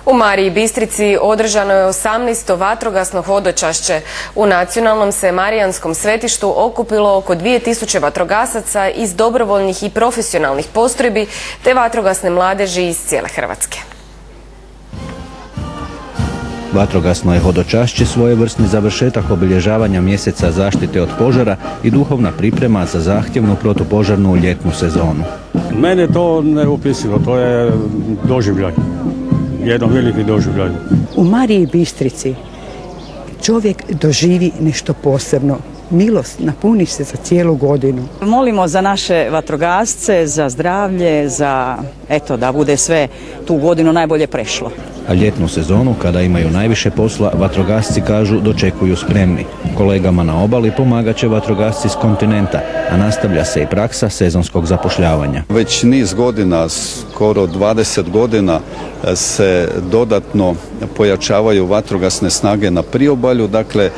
U Mariji Bistrici održano je 18. vatrogasno hodočašće. U nacionalnom se marijanskom svetištu okupilo oko 2000 vatrogasaca iz dobrovoljnih i profesionalnih postrojbi te vatrogasne mladeži iz cijele Hrvatske. Vatrogasno je hodočašće svojevrsni završetak obilježavanja mjeseca zaštite od požara i duhovna priprema za zahtjevnu protupožarnu ljetnu sezonu. Mene to neopisivo, to je doživljaj, jedan veliki doživljaj. U Mariji Bistrici čovjek doživi nešto posebno. Milost napuni se za cijelu godinu. Molimo za naše vatrogasce, za zdravlje, za da bude sve tu godinu najbolje prešlo. A ljetnu sezonu, kada imaju najviše posla, vatrogasci kažu dočekuju spremni. Kolegama na obali pomagat će vatrogasci s kontinenta, a nastavlja se i praksa sezonskog zapošljavanja. Već niz godina, skoro 20 godina, se dodatno pojačavaju vatrogasne snage na priobalju, dakle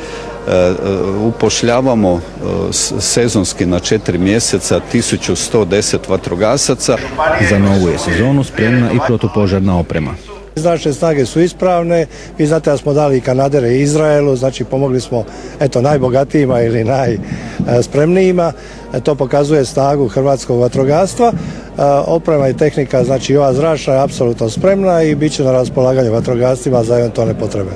upošljavamo sezonski na 4 mjeseca 1110 vatrogasaca. Za novu je sezonu spremna i protupožarna oprema. Naše snage su ispravne, vi znate da smo dali i kanadere Izraelu, znači pomogli smo najbogatijima ili najspremnijima, to pokazuje snagu hrvatskog vatrogastva. Oprema i tehnika, znači ova zračna je apsolutno spremna i bit će na raspolaganju vatrogascima za eventualne potrebe.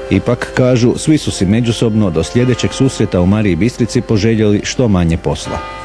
Ipak, kažu, svi su si međusobno do sljedećeg susreta u Mariji Bistrici poželjeli što manje posla.